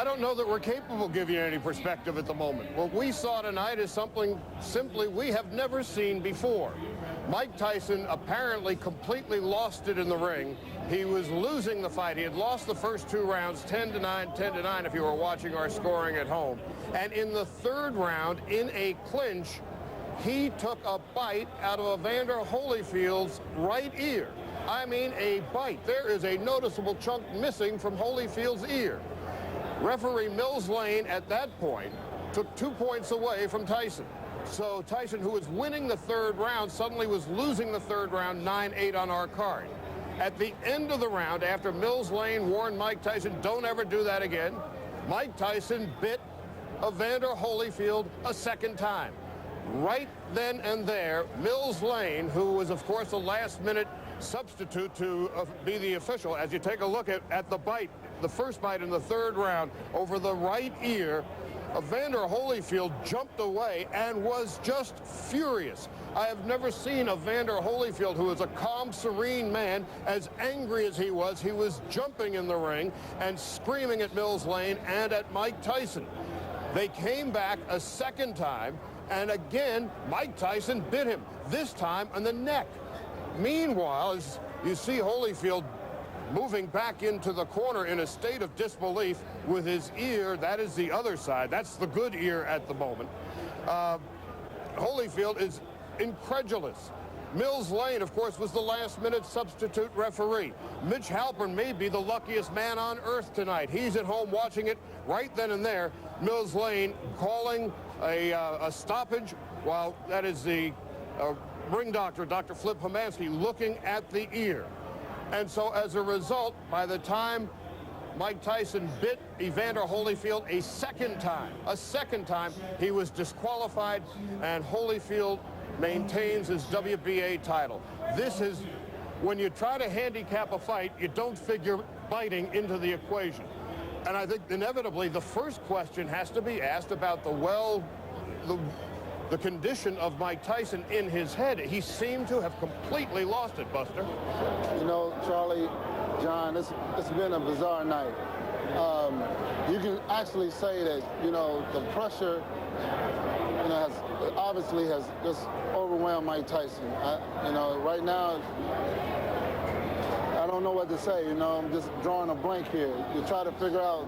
don't know that we're capable of giving you any perspective at the moment. What we saw tonight is something simply we have never seen before. Mike Tyson apparently completely lost it in the ring. He was losing the fight. He had lost the first 2 rounds, 10-9, 10-9 if you were watching our scoring at home. And in the 3rd round, in a clinch, he took a bite out of Evander Holyfield's right ear. I mean, a bite. There is a noticeable chunk missing from Holyfield's ear. Referee Mills Lane at that point took 2 points away from Tyson. So Tyson, who was winning the 3rd round, suddenly was losing the 3rd round, 9-8 on our card. At the end of the round, after Mills Lane warned Mike Tyson, don't ever do that again, Mike Tyson bit Evander Holyfield a 2nd time. Right then and there, Mills Lane, who was, of course, a last-minute substitute to be the official, as you take a look at the bite, the first bite in the 3rd round over the right ear, Evander Holyfield jumped away and was just furious. I have never seen Evander Holyfield, who is a calm, serene man, as angry as he was. He was jumping in the ring and screaming at Mills Lane and at Mike Tyson. They came back a 2nd time, and again, Mike Tyson bit him, this time on the neck. Meanwhile, as you see Holyfield moving back into the corner in a state of disbelief with his ear, that is the other side, that's the good ear at the moment. Holyfield is incredulous. Mills Lane, of course, was the last-minute substitute referee. Mitch Halpern may be the luckiest man on earth tonight. He's at home watching it right then and there. Mills Lane calling a stoppage, while that is the ring doctor, Dr. Flip Homansky, looking at the ear. And so as a result, by the time Mike Tyson bit Evander Holyfield a 2nd time, he was disqualified, and Holyfield maintains his WBA title. This is, when you try to handicap a fight, you don't figure biting into the equation. And I think inevitably the first question has to be asked about the condition of Mike Tyson in his head. He seemed to have completely lost it, Buster. You know, Charlie, John, it's been a bizarre night. You can actually say that, you know, the pressure, you know, obviously has just overwhelmed Mike Tyson. You know, right now, I don't know what to say. You know, I'm just drawing a blank here. You try to figure out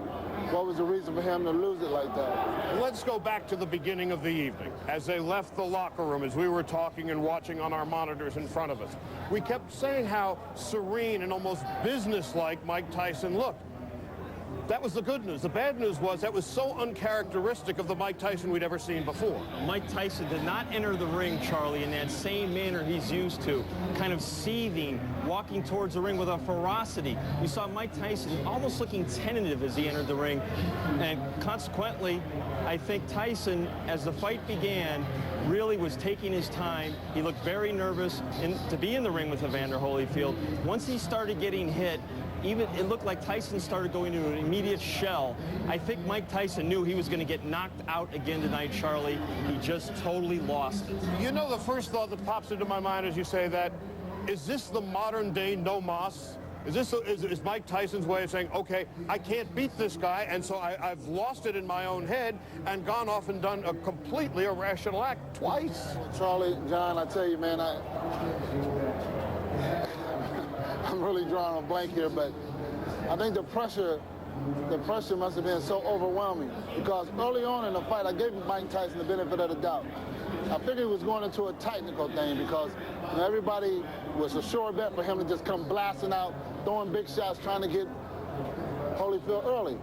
what was the reason for him to lose it like that. Let's go back to the beginning of the evening. As they left the locker room, as we were talking and watching on our monitors in front of us, we kept saying how serene and almost businesslike Mike Tyson looked. That was the good news. The bad news was that was so uncharacteristic of the Mike Tyson we'd ever seen before. Mike Tyson did not enter the ring, Charlie, in that same manner he's used to, kind of seething, walking towards the ring with a ferocity. We saw Mike Tyson almost looking tentative as he entered the ring, and consequently, I think Tyson, as the fight began, really was taking his time. He looked very nervous to be in the ring with Evander Holyfield. Once he started getting hit, even it looked like Tyson started going into an immediate shell. I think Mike Tyson knew he was going to get knocked out again tonight, Charlie. He just totally lost it. You know, the first thought that pops into my mind as you say that, is this the modern day no mas? Is Mike Tyson's way of saying, okay, I can't beat this guy, and so I've lost it in my own head and gone off and done a completely irrational act twice? Charlie, John, I tell you, man, I'm really drawing a blank here, but I think the pressure must have been so overwhelming, because early on in the fight, I gave Mike Tyson the benefit of the doubt. I figured he was going into a technical thing, because you know, everybody was a sure bet for him to just come blasting out, throwing big shots, trying to get Holyfield early.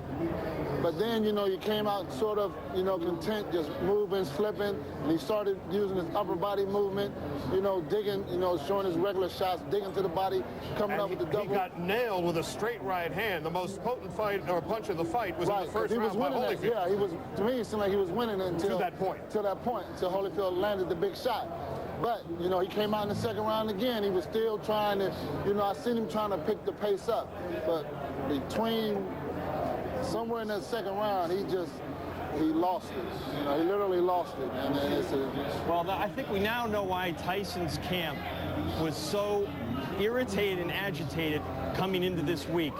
But then, you know, he came out sort of, you know, content, just moving, slipping, and he started using his upper body movement, you know, digging, you know, showing his regular shots, digging to the body, coming up with the double. He got nailed with a straight right hand. The most potent fight or punch of the fight was in the first round by Holyfield. Yeah, he was, to me, it seemed like he was winning until that point. Until Holyfield landed the big shot. But, you know, he came out in the 2nd round again. He was still trying to, you know, I seen him trying to pick the pace up. But between somewhere in that 2nd round, he lost it. You know, he literally lost it. And then well, I think we now know why Tyson's camp was so irritated and agitated coming into this week.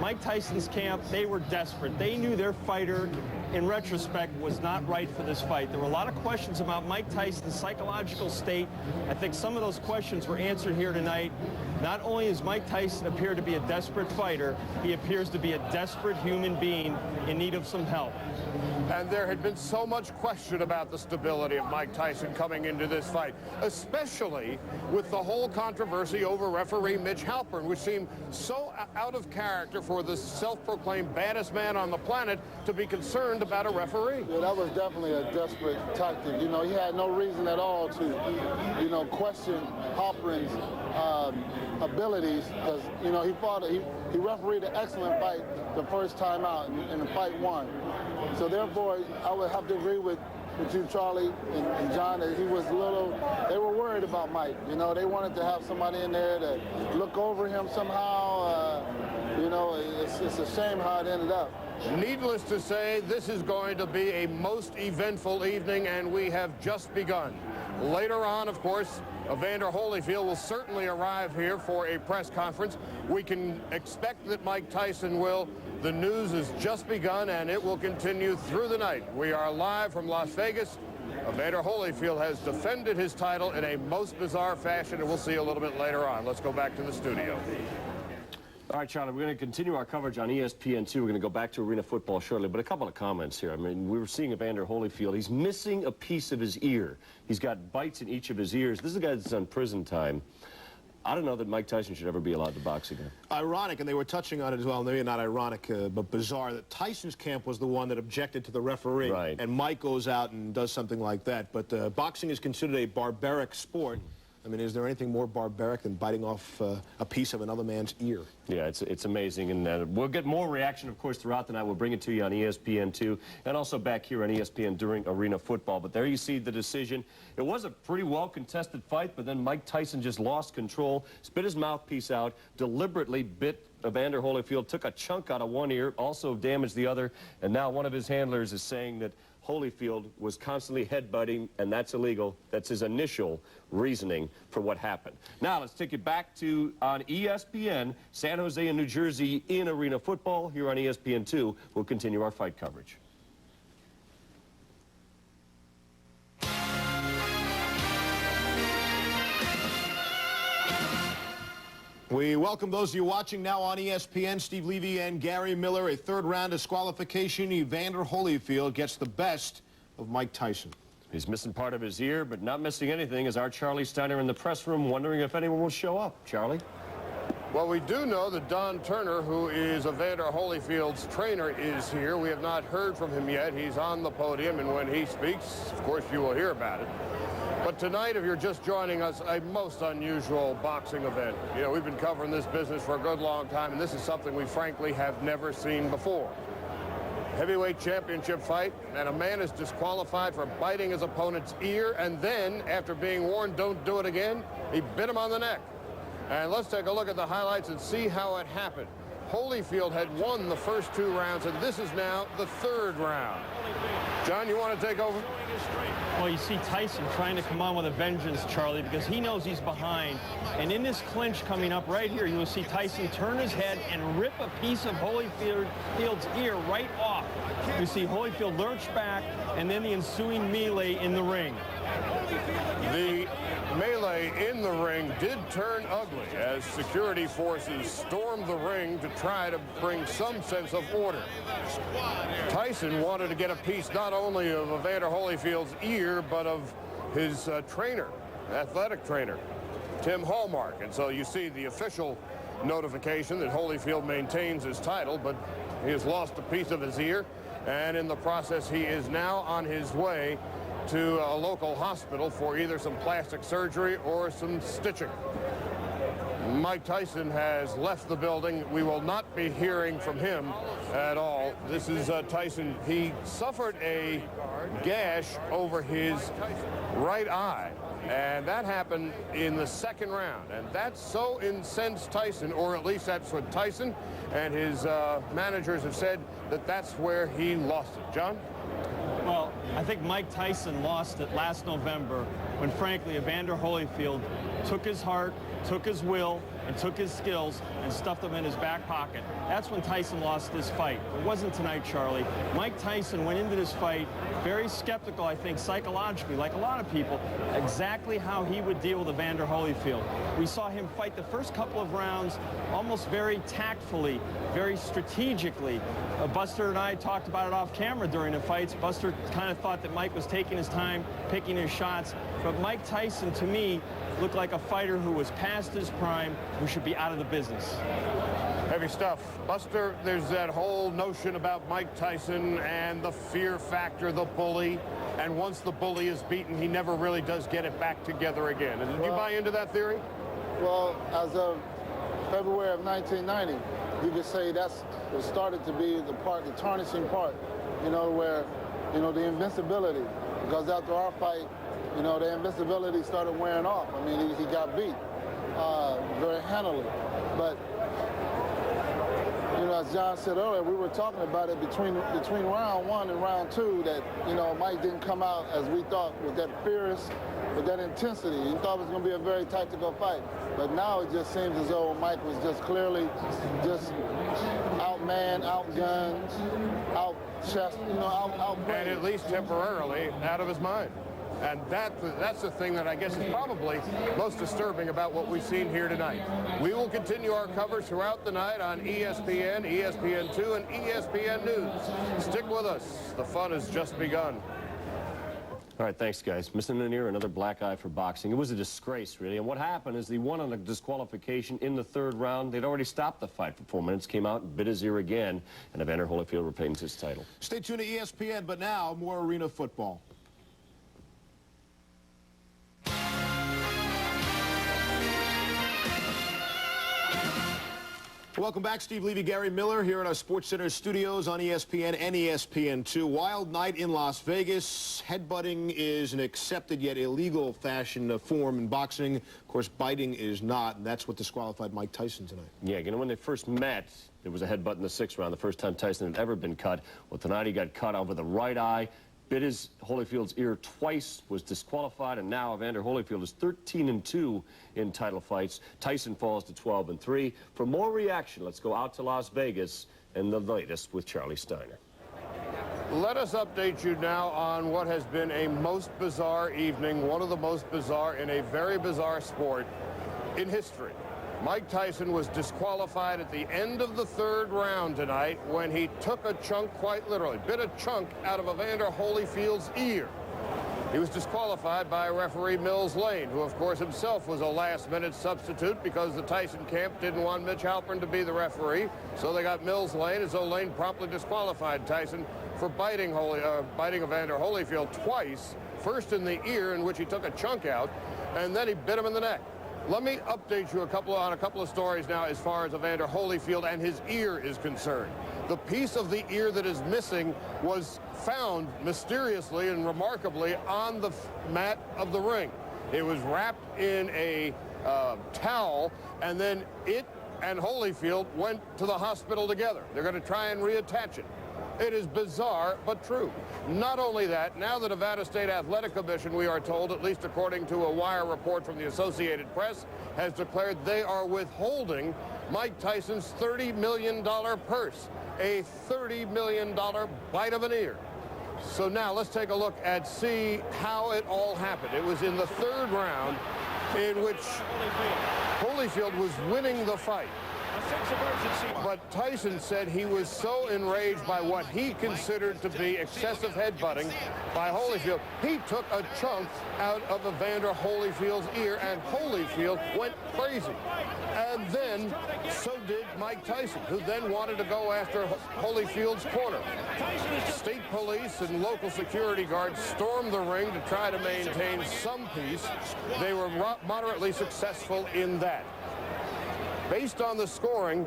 Mike Tyson's camp, they were desperate. They knew their fighter, in retrospect, was not right for this fight. There were a lot of questions about Mike Tyson's psychological state. I think some of those questions were answered here tonight. Not only does Mike Tyson appear to be a desperate fighter, he appears to be a desperate human being in need of some help. And there had been so much question about the stability of Mike Tyson coming into this fight, especially with the whole controversy over referee Mitch Halpern, which seemed so out of character for the self-proclaimed baddest man on the planet to be concerned about a referee. Yeah, that was definitely a desperate tactic. You know, he had no reason at all to, you know, question Halpern's abilities, because, you know, he refereed an excellent fight the first time out, and the fight won. So therefore, I would have to agree with you, Charlie, and John, that they were worried about Mike. You know, they wanted to have somebody in there to look over him somehow. You know, it's a shame how it ended up. Needless to say, this is going to be a most eventful evening, and we have just begun. Later on, of course, Evander Holyfield will certainly arrive here for a press conference. We can expect that Mike Tyson will. The news has just begun, and it will continue through the night. We are live from Las Vegas. Evander Holyfield has defended his title in a most bizarre fashion, and we'll see you a little bit later on. Let's go back to the studio. All right, Charlie, we're going to continue our coverage on ESPN2. We're going to go back to arena football shortly, but a couple of comments here. I mean, we were seeing Evander Holyfield. He's missing a piece of his ear. He's got bites in each of his ears. This is a guy that's on prison time. I don't know that Mike Tyson should ever be allowed to box again. Ironic, and they were touching on it as well, maybe not ironic, but bizarre, that Tyson's camp was the one that objected to the referee. Right. And Mike goes out and does something like that. But boxing is considered a barbaric sport. I mean, is there anything more barbaric than biting off a piece of another man's ear? Yeah, it's amazing, and we'll get more reaction, of course, throughout the night. We'll bring it to you on ESPN2 and also back here on ESPN during Arena Football. But there you see the decision. It was a pretty well-contested fight, but then Mike Tyson just lost control, spit his mouthpiece out, deliberately bit Evander Holyfield, took a chunk out of one ear, also damaged the other, and now one of his handlers is saying that Holyfield was constantly headbutting, and that's illegal. That's his initial reasoning for what happened. Now, let's take it back to on ESPN, San Jose and New Jersey in Arena Football. Here on ESPN2, we'll continue our fight coverage. We welcome those of you watching now on ESPN. Steve Levy and Gary Miller. A third-round disqualification. Evander Holyfield gets the best of Mike Tyson. He's missing part of his ear, but not missing anything is our Charlie Steiner in the press room, wondering if anyone will show up. Charlie? Well, we do know that Don Turner, who is Evander Holyfield's trainer, is here. We have not heard from him yet. He's on the podium, and when he speaks, of course, you will hear about it. But tonight, if you're just joining us, a most unusual boxing event. You know, we've been covering this business for a good long time, and this is something we frankly have never seen before. Heavyweight championship fight, and a man is disqualified for biting his opponent's ear, and then, after being warned, don't do it again, he bit him on the neck. And let's take a look at the highlights and see how it happened. Holyfield had won the first 2 rounds, and this is now the 3rd round. John, you want to take over? Well, you see Tyson trying to come on with a vengeance, Charlie, because he knows he's behind. And in this clinch coming up right here, you will see Tyson turn his head and rip a piece of Holyfield's ear right off. You see Holyfield lurch back, and then the ensuing melee in the ring. The melee in the ring did turn ugly as security forces stormed the ring to try to bring some sense of order. Tyson wanted to get a piece not only of Evander Holyfield's ear, but of his trainer, athletic trainer, Tim Hallmark. And so you see the official notification that Holyfield maintains his title, but he has lost a piece of his ear, and in the process he is now on his way to a local hospital for either some plastic surgery or some stitching. Mike Tyson has left the building. We will not be hearing from him at all. This is Tyson. He suffered a gash over his right eye, and that happened in the 2nd round. And that so incensed Tyson, or at least that's what Tyson and his managers have said, that that's where he lost it. John? Well, I think Mike Tyson lost it last November when, frankly, Evander Holyfield took his heart, took his will, and took his skills and stuffed them in his back pocket. That's when Tyson lost this fight. It wasn't tonight, Charlie. Mike Tyson went into this fight very skeptical, I think, psychologically, like a lot of people, exactly how he would deal with Evander Holyfield. We saw him fight the first couple of rounds almost very tactfully, very strategically. Buster and I talked about it off camera during the fights. Buster kind of thought that Mike was taking his time, picking his shots, but Mike Tyson, to me, looked like a fighter who was past his prime, who should be out of the business. Heavy stuff. Buster, there's that whole notion about Mike Tyson and the fear factor, the bully, and once the bully is beaten, he never really does get it back together again. And did you buy into that theory? Well, as of February of 1990, you could say that's what started to be the tarnishing part, where, the invincibility. Because after our fight, the invincibility started wearing off. I mean, he got beat very handily. But, as John said earlier, we were talking about it between round one and round two that, Mike didn't come out as we thought with that fierce, with that intensity. He thought it was going to be a very tactical fight. But now it just seems as though Mike was just clearly just outmanned, outgunned, outchest, outplayed. And at least temporarily out of his mind. And that's the thing that I guess is probably most disturbing about what we've seen here tonight. We will continue our coverage throughout the night on ESPN, ESPN2, and ESPN News. Stick with us. The fun has just begun. All right, thanks, guys. Missing an ear, another black eye for boxing. It was a disgrace, really. And what happened is he won on a disqualification in the third round. They'd already stopped the fight for 4 minutes, came out and bit his ear again, and Evander Holyfield retains his title. Stay tuned to ESPN, but now more arena football. Welcome back. Steve Levy, Gary Miller here in our SportsCenter studios on ESPN and ESPN2. Wild night in Las Vegas. Headbutting is an accepted yet illegal fashion form in boxing. Of course, biting is not, and that's what disqualified Mike Tyson tonight. Yeah, when they first met, there was a headbutt in the sixth round, the first time Tyson had ever been cut. Well, tonight he got cut over the right eye, bit his Holyfield's ear twice, was disqualified, and now Evander Holyfield is 13-2 in title fights. Tyson falls to 12-3. For more reaction, let's go out to Las Vegas and the latest with Charlie Steiner. Let us update you now on what has been a most bizarre evening, one of the most bizarre in a very bizarre sport in history. Mike Tyson was disqualified at the end of the third round tonight when he took a chunk, quite literally, bit a chunk out of Evander Holyfield's ear. He was disqualified by referee Mills Lane, who, of course, himself was a last-minute substitute because the Tyson camp didn't want Mitch Halpern to be the referee, so they got Mills Lane, and so Lane promptly disqualified Tyson for biting Evander Holyfield twice, first in the ear, in which he took a chunk out, and then he bit him in the neck. Let me update you on a couple of stories now as far as Evander Holyfield and his ear is concerned. The piece of the ear that is missing was found mysteriously and remarkably on the mat of the ring. It was wrapped in a towel, and then it and Holyfield went to the hospital together. They're going to try and reattach it. It is bizarre, but true. Not only that, now the Nevada State Athletic Commission, we are told, at least according to a wire report from the Associated Press, has declared they are withholding Mike Tyson's $30 million purse, a $30 million bite of an ear. So now let's take a look and see how it all happened. It was in the third round in which Holyfield was winning the fight. But Tyson said he was so enraged by what he considered to be excessive headbutting by Holyfield, he took a chunk out of Evander Holyfield's ear, and Holyfield went crazy. And then so did Mike Tyson, who then wanted to go after Holyfield's corner. State police and local security guards stormed the ring to try to maintain some peace. They were moderately successful in that. Based on the scoring,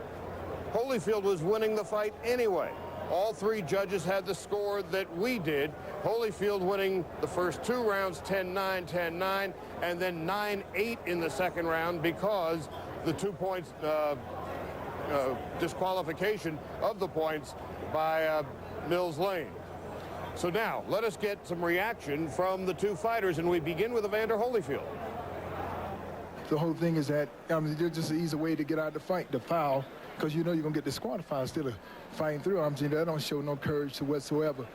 Holyfield was winning the fight anyway. All three judges had the score that we did. Holyfield winning the first two rounds 10-9, 10-9, and then 9-8 in the second round because the 2 points disqualification of the points by Mills Lane. So now, let us get some reaction from the two fighters, and we begin with Evander Holyfield. The whole thing is that there's just an easy way to get out the fight, the foul, because you know you're going to get disqualified instead of fighting through. That don't show no courage whatsoever.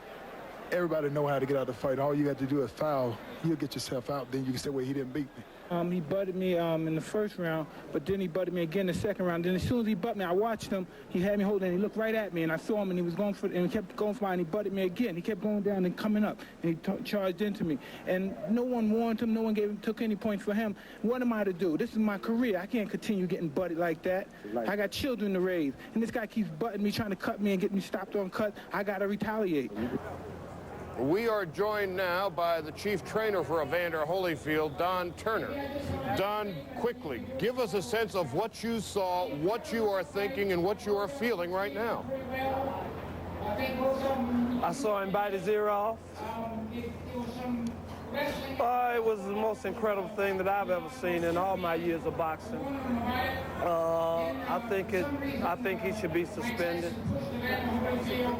Everybody know how to get out the fight. All you got to do is foul. You'll get yourself out. Then you can say, well, he didn't beat me. He butted me in the first round, but then he butted me again in the second round. Then as soon as he butted me, I watched him. He had me holding, and he looked right at me, and I saw him, and he was going for, and he kept going for it, and he butted me again. He kept going down and coming up, and he charged into me. And no one warned him. No one took any points for him. What am I to do? This is my career. I can't continue getting butted like that. I got children to raise, and this guy keeps butting me, trying to cut me and get me stopped on cut. I got to retaliate. We are joined now by the chief trainer for Evander Holyfield, Don Turner. Don, quickly, give us a sense of what you saw, what you are thinking, and what you are feeling right now. I saw him bite his ear off. It was the most incredible thing that I've ever seen in all my years of boxing. I think he should be suspended.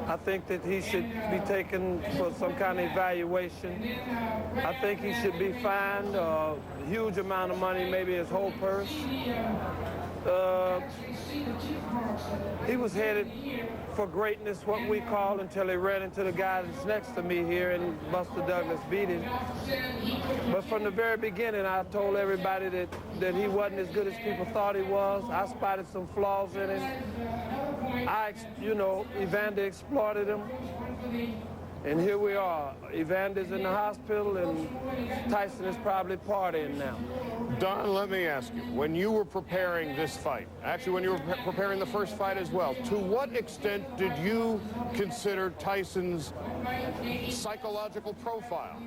I think that he should be taken for some kind of evaluation. I think he should be fined a huge amount of money, maybe his whole purse. He was headed for greatness, what we call, until he ran into the guy that's next to me here, and Buster Douglas beat him. But from the very beginning, I told everybody that he wasn't as good as people thought he was. I spotted some flaws in him. Evander exploited him. And here we are. Evander's in the hospital, and Tyson is probably partying now. Don, let me ask you, when you were preparing this fight, actually when you were preparing the first fight as well, to what extent did you consider Tyson's psychological profile?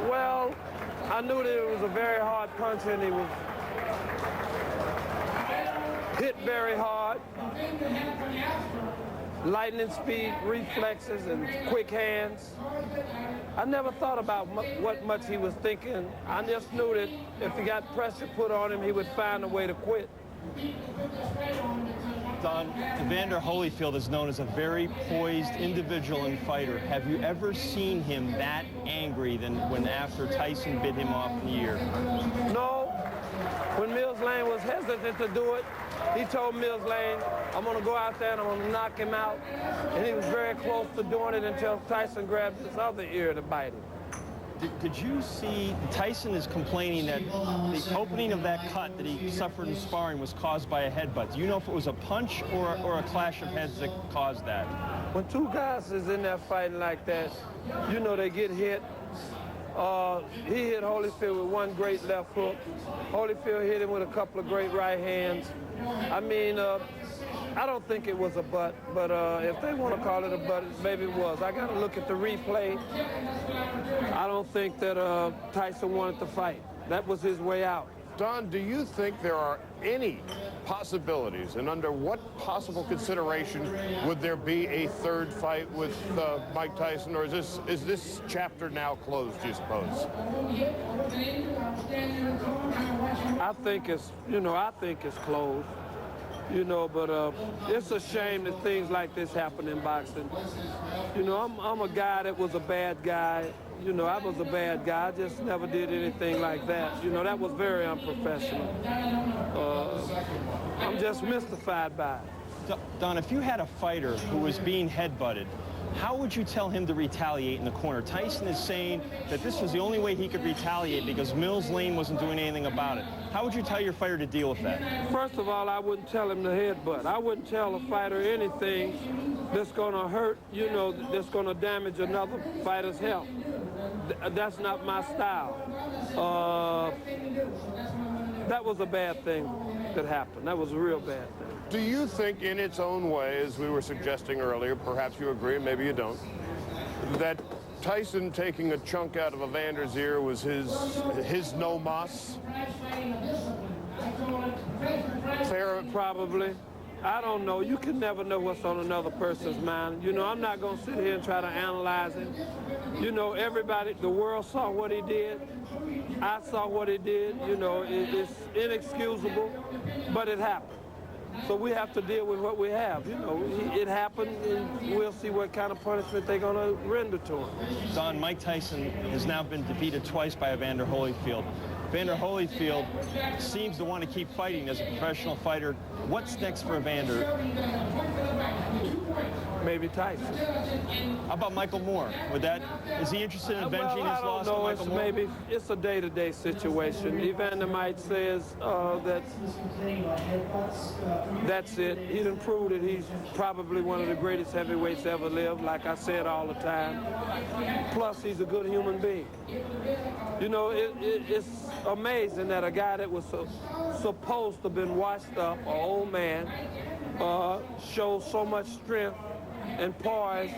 Well, I knew that it was a very hard puncher, and he was hit very hard. Lightning speed, reflexes, and quick hands. I never thought about what much he was thinking. I just knew that if he got pressure put on him, he would find a way to quit. Don, Evander Holyfield is known as a very poised individual and fighter. Have you ever seen him that angry than when after Tyson bit him off in the ear? No. When Mills Lane was hesitant to do it, he told Mills Lane, I'm going to go out there and I'm going to knock him out. And he was very close to doing it until Tyson grabbed his other ear to bite him. Did you see, Tyson is complaining that the opening of that cut that he suffered in sparring was caused by a headbutt. Do you know if it was a punch or a clash of heads that caused that? When two guys is in there fighting like that, you know they get hit. He hit Holyfield with one great left hook. Holyfield hit him with a couple of great right hands. I mean, I don't think it was a butt, but if they want to call it a butt, maybe it was. I got to look at the replay. I don't think that Tyson wanted to fight. That was his way out. Don, do you think there are any possibilities, and under what possible consideration would there be a third fight with Mike Tyson, or is this chapter now closed, do you suppose? I think it's closed. But it's a shame that things like this happen in boxing. I'm a guy that was a bad guy. I was a bad guy. I just never did anything like that. That was very unprofessional. I'm just mystified by it. Don, if you had a fighter who was being headbutted, how would you tell him to retaliate in the corner? Tyson is saying that this was the only way he could retaliate because Mills Lane wasn't doing anything about it. How would you tell your fighter to deal with that? First of all, I wouldn't tell him to headbutt. I wouldn't tell a fighter anything that's going to hurt, that's going to damage another fighter's health. That's not my style. That was a bad thing that happened. That was a real bad thing. Do you think in its own way, as we were suggesting earlier, perhaps you agree, maybe you don't, that Tyson taking a chunk out of Evander's ear was his no mas? Fair, probably. I don't know. You can never know what's on another person's mind. I'm not going to sit here and try to analyze it. Everybody, the world saw what he did. I saw what he did. It's inexcusable, but it happened. So we have to deal with what we have. You know, it happened, and we'll see what kind of punishment they're going to render to him. Don, Mike Tyson has now been defeated twice by Evander Holyfield. Evander Holyfield seems to want to keep fighting as a professional fighter. What's next for Evander? Maybe Tyson. How about Michael Moore? Is he interested in avenging his loss to Michael Moore? Maybe it's a day-to-day situation. Evander might says that that's it. He done proved that he's probably one of the greatest heavyweights ever lived, like I said all the time. Plus, he's a good human being. You know, it's amazing that a guy that was supposed to have been washed up, an old man, shows so much strength and poise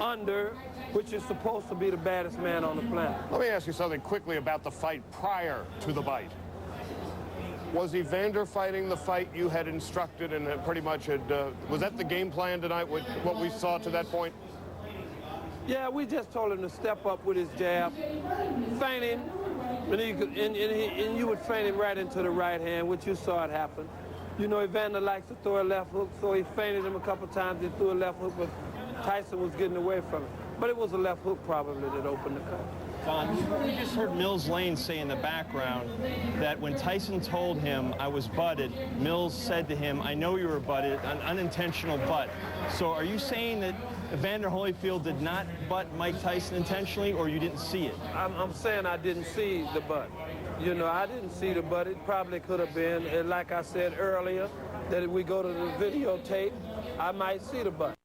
under, which is supposed to be the baddest man on the planet. Let me ask you something quickly about the fight prior to the bite. Was Evander fighting the fight you had instructed and pretty much had, was that the game plan tonight, what we saw to that point? Yeah, we just told him to step up with his jab, feint him, and you would feint him right into the right hand, which you saw it happen. You know, Evander likes to throw a left hook, so he feinted him a couple times and threw a left hook, but Tyson was getting away from it. But it was a left hook probably that opened the cut. Don, we just heard Mills Lane say in the background that when Tyson told him I was butted, Mills said to him, I know you were butted, an unintentional butt. So are you saying that Evander Holyfield did not butt Mike Tyson intentionally, or you didn't see it? I'm saying I didn't see the butt. You know, I didn't see the butt. It probably could have been. And like I said earlier, that if we go to the videotape, I might see the butt.